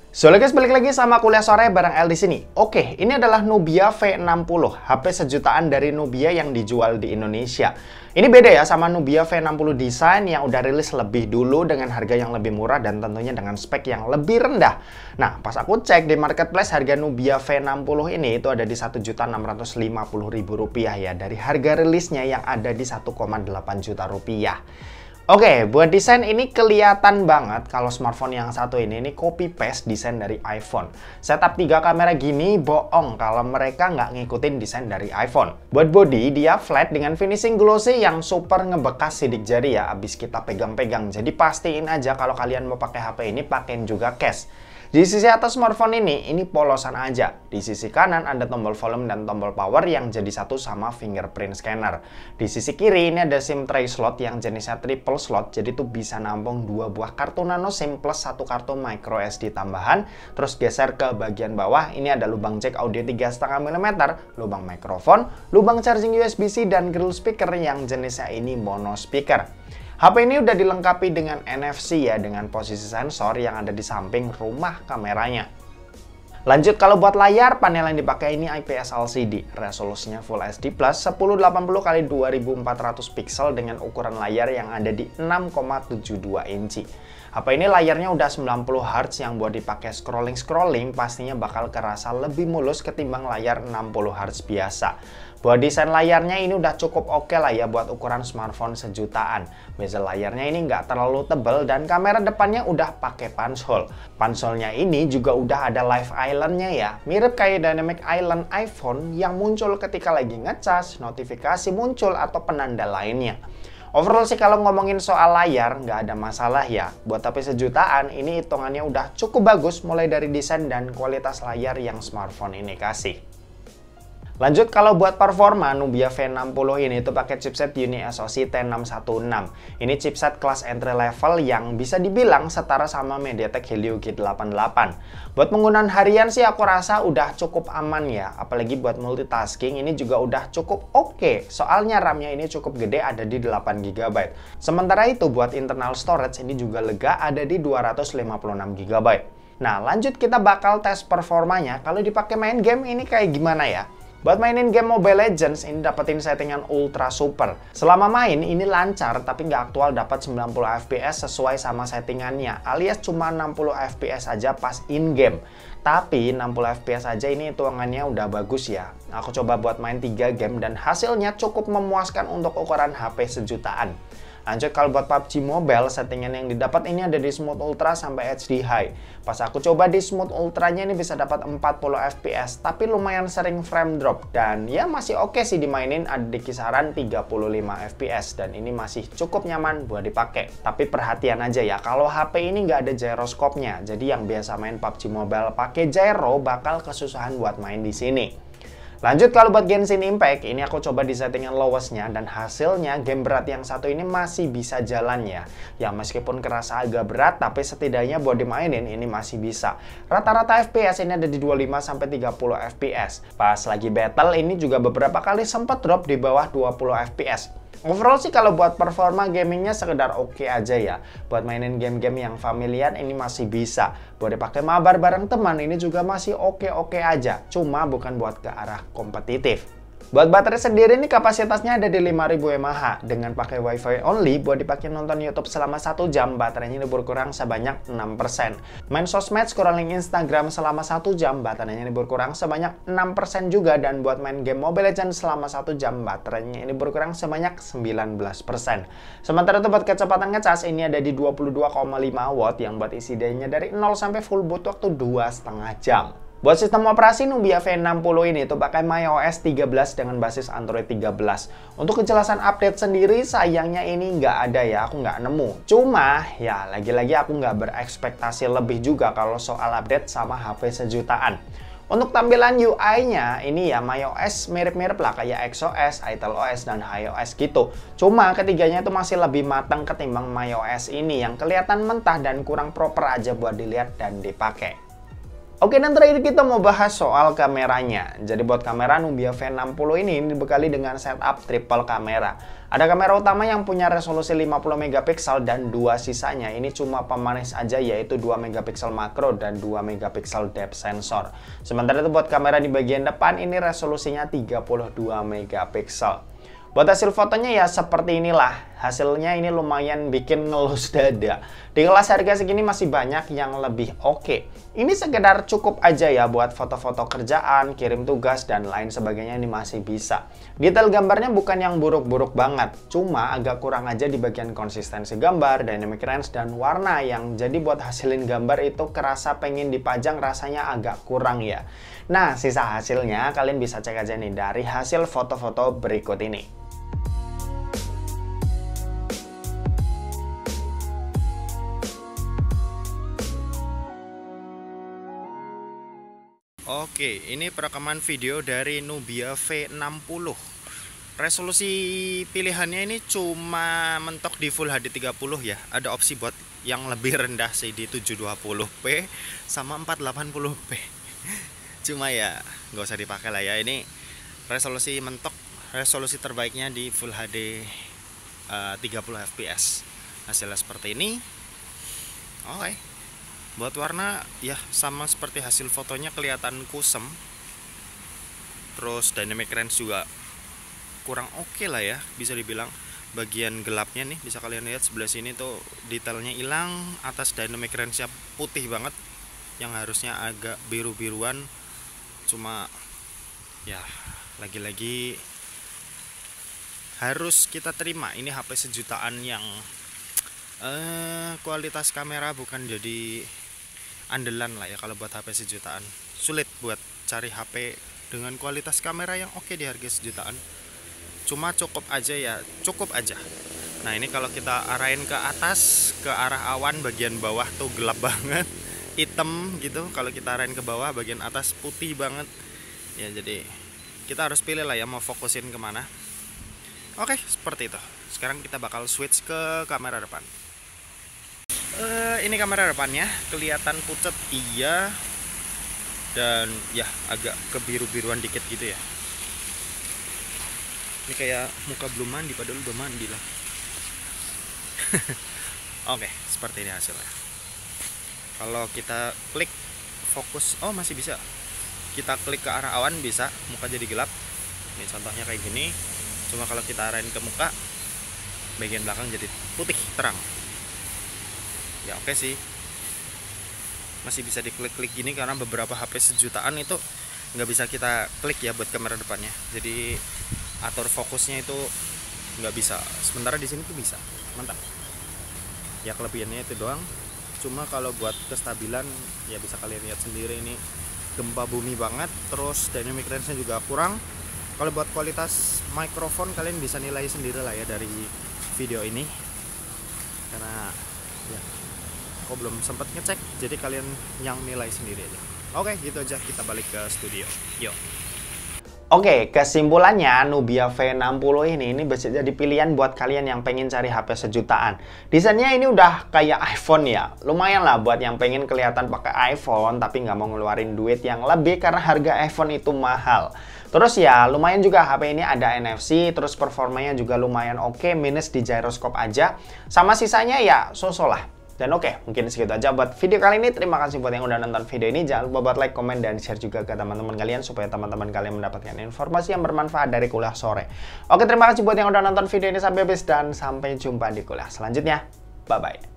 So guys, balik lagi sama kuliah sore bareng El di sini. Oke, ini adalah Nubia V60, HP sejutaan dari Nubia yang dijual di Indonesia. Ini beda ya sama Nubia V60 Design yang udah rilis lebih dulu dengan harga yang lebih murah dan tentunya dengan spek yang lebih rendah. Nah, pas aku cek di marketplace harga Nubia V60 ini itu ada di Rp1.650.000 ya dari harga rilisnya yang ada di 1,8 juta rupiah. Oke, buat desain ini kelihatan banget kalau smartphone yang satu ini copy paste desain dari iPhone. Setup 3 kamera gini bohong kalau mereka nggak ngikutin desain dari iPhone. Buat body, dia flat dengan finishing glossy yang super ngebekas sidik jari ya abis kita pegang-pegang. Jadi pastiin aja kalau kalian mau pakai HP ini pakein juga case. Di sisi atas smartphone ini polosan aja. Di sisi kanan ada tombol volume dan tombol power yang jadi satu sama fingerprint scanner. Di sisi kiri ini ada SIM tray slot yang jenisnya triple slot, jadi tuh bisa nampung 2 buah kartu nano SIM plus 1 kartu micro SD tambahan. Terus geser ke bagian bawah, ini ada lubang jack audio 3,5 mm, lubang mikrofon, lubang charging USB-C dan grill speaker yang jenisnya ini mono speaker. HP ini udah dilengkapi dengan NFC ya, dengan posisi sensor yang ada di samping rumah kameranya. Lanjut kalau buat layar, panel yang dipakai ini IPS LCD, resolusinya Full HD+, 1080x 2400 pixel dengan ukuran layar yang ada di 6,72 inci. HP ini layarnya udah 90 Hz yang buat dipakai scrolling pastinya bakal kerasa lebih mulus ketimbang layar 60 Hz biasa. Buat desain layarnya ini udah cukup oke lah ya buat ukuran smartphone sejutaan. Bezel layarnya ini nggak terlalu tebal dan kamera depannya udah pakai punch hole. Punch hole-nya ini juga udah ada live island-nya ya. Mirip kayak dynamic island iPhone yang muncul ketika lagi ngecas, notifikasi muncul atau penanda lainnya. Overall sih kalau ngomongin soal layar nggak ada masalah ya. Buat HP sejutaan ini hitungannya udah cukup bagus mulai dari desain dan kualitas layar yang smartphone ini kasih. Lanjut kalau buat performa, Nubia V60 ini tuh pakai chipset UniSoC T616. Ini chipset kelas entry level yang bisa dibilang setara sama MediaTek Helio G88. Buat penggunaan harian sih aku rasa udah cukup aman ya, apalagi buat multitasking ini juga udah cukup oke. Soalnya RAM-nya ini cukup gede ada di 8 GB. Sementara itu buat internal storage ini juga lega ada di 256 GB. Nah, lanjut kita bakal tes performanya. Kalau dipakai main game ini kayak gimana ya? Buat mainin game Mobile Legends, ini dapetin settingan Ultra Super. Selama main, ini lancar, tapi nggak aktual dapat 90 FPS sesuai sama settingannya, alias cuma 60 FPS aja pas in-game. Tapi 60 FPS aja ini hitungannya udah bagus ya. Aku coba buat main 3 game dan hasilnya cukup memuaskan untuk ukuran HP sejutaan. Lanjut kalau buat PUBG Mobile, settingan yang didapat ini ada di Smooth Ultra sampai HD High. Pas aku coba di Smooth Ultranya ini bisa dapat 40 FPS, tapi lumayan sering frame drop. Dan ya masih oke sih dimainin, ada di kisaran 35 FPS. Dan ini masih cukup nyaman buat dipakai. Tapi perhatian aja ya, kalau HP ini nggak ada gyroscope-nya. Jadi yang biasa main PUBG Mobile pakai gyro bakal kesusahan buat main di sini. Lanjut kalau buat Genshin Impact, ini aku coba di settingan lowestnya dan hasilnya game berat yang satu ini masih bisa jalan ya. Ya meskipun kerasa agak berat tapi setidaknya buat dimainin ini masih bisa. Rata-rata FPS ini ada di 25-30 FPS. Pas lagi battle ini juga beberapa kali sempat drop di bawah 20 FPS. Overall sih kalau buat performa gamingnya sekedar oke aja ya. Buat mainin game-game yang familiar ini masih bisa. Buat dipakai mabar bareng teman ini juga masih oke-oke aja. Cuma bukan buat ke arah kompetitif. Buat baterai sendiri ini kapasitasnya ada di 5000 mAh. Dengan pakai WiFi only, buat dipakai nonton YouTube selama 1 jam, baterainya ini berkurang sebanyak 6%. Main sosmed, scrolling Instagram selama 1 jam, baterainya ini berkurang sebanyak 6% juga. Dan buat main game Mobile Legends selama 1 jam, baterainya ini berkurang sebanyak 19%. Sementara itu buat kecepatan ngecas, ini ada di 22,5 watt yang buat isi dayanya dari 0 sampai full butuh waktu 2,5 jam. Buat sistem operasi Nubia V60 ini tuh pakai MyOS 13 dengan basis Android 13. Untuk kejelasan update sendiri sayangnya ini nggak ada ya, aku nggak nemu. Cuma ya lagi-lagi aku nggak berekspektasi lebih juga kalau soal update sama HP sejutaan. Untuk tampilan UI-nya ini ya MyOS mirip-mirip lah kayak XOS, iToutOS, dan iOS gitu. Cuma ketiganya itu masih lebih matang ketimbang MyOS ini yang kelihatan mentah dan kurang proper aja buat dilihat dan dipakai. Oke, dan terakhir kita mau bahas soal kameranya. Jadi buat kamera Nubia V60 ini dibekali dengan setup triple kamera. Ada kamera utama yang punya resolusi 50 megapiksel dan dua sisanya ini cuma pemanis aja, yaitu 2 megapiksel makro dan 2 megapiksel depth sensor. Sementara itu buat kamera di bagian depan ini resolusinya 32 megapiksel. Buat hasil fotonya ya seperti inilah. Hasilnya ini lumayan bikin ngelus dada. Di kelas harga segini masih banyak yang lebih oke. Ini sekedar cukup aja ya buat foto-foto kerjaan, kirim tugas, dan lain sebagainya ini masih bisa. Detail gambarnya bukan yang buruk-buruk banget. Cuma agak kurang aja di bagian konsistensi gambar, dynamic range, dan warna yang jadi buat hasilin gambar itu kerasa pengen dipajang rasanya agak kurang ya. Nah, sisa hasilnya kalian bisa cek aja nih dari hasil foto-foto berikut ini. Oke, ini perekaman video dari Nubia V60. Resolusi pilihannya ini cuma mentok di Full HD 30 ya. Ada opsi buat yang lebih rendah sih di 720p sama 480p. Cuma ya nggak usah dipakai lah ya. Ini resolusi mentok, resolusi terbaiknya di Full HD 30 fps. Hasilnya seperti ini. Oke. Buat warna ya sama seperti hasil fotonya, kelihatan kusem. Terus dynamic range juga kurang oke lah ya, bisa dibilang. Bagian gelapnya nih bisa kalian lihat sebelah sini tuh detailnya hilang. Atas dynamic range-nya putih banget, yang harusnya agak biru-biruan. Cuma ya lagi-lagi harus kita terima ini HP sejutaan yang kualitas kamera bukan jadi andalan lah ya. Kalau buat HP sejutaan sulit buat cari HP dengan kualitas kamera yang oke di harga sejutaan. Cuma cukup aja ya, cukup aja. Nah ini kalau kita arahin ke atas, ke arah awan, bagian bawah tuh gelap banget, hitam gitu. Kalau kita arahin ke bawah, bagian atas putih banget ya. Jadi kita harus pilih lah ya mau fokusin kemana. Oke, seperti itu. Sekarang kita bakal switch ke kamera depan. Ini kamera depannya kelihatan pucat iya, dan ya agak kebiru-biruan dikit gitu ya. Ini kayak muka belum mandi padahal udah mandi lah. Oke, seperti ini hasilnya. Kalau kita klik fokus, oh masih bisa. Kita klik ke arah awan bisa, muka jadi gelap. Ini contohnya kayak gini. Cuma kalau kita arahin ke muka, bagian belakang jadi putih terang. Ya oke sih, masih bisa diklik-klik gini karena beberapa HP sejutaan itu nggak bisa kita klik ya buat kamera depannya. Jadi atur fokusnya itu nggak bisa. Sementara di sini tuh bisa, mantap. Ya kelebihannya itu doang. Cuma kalau buat kestabilan ya bisa kalian lihat sendiri, ini gempa bumi banget. Terus dynamic range-nya juga kurang. Kalau buat kualitas mikrofon kalian bisa nilai sendiri lah ya dari video ini. Karena ya aku belum sempat ngecek, jadi kalian yang nilai sendiri aja. Oke, gitu aja, kita balik ke studio. Yuk. Oke, kesimpulannya Nubia V60 ini bisa jadi pilihan buat kalian yang pengen cari HP sejutaan. Desainnya ini udah kayak iPhone ya. Lumayan lah buat yang pengen kelihatan pakai iPhone tapi nggak mau ngeluarin duit yang lebih karena harga iPhone itu mahal. Terus ya lumayan juga HP ini ada NFC, terus performanya juga lumayan oke, minus di gyroscope aja. Sama sisanya ya so-so lah. Dan oke, mungkin segitu aja buat video kali ini. Terima kasih buat yang udah nonton video ini. Jangan lupa buat like, komen, dan share juga ke teman-teman kalian supaya teman-teman kalian mendapatkan informasi yang bermanfaat dari kuliah sore. Oke, terima kasih buat yang udah nonton video ini sampai habis dan sampai jumpa di kuliah selanjutnya. Bye-bye.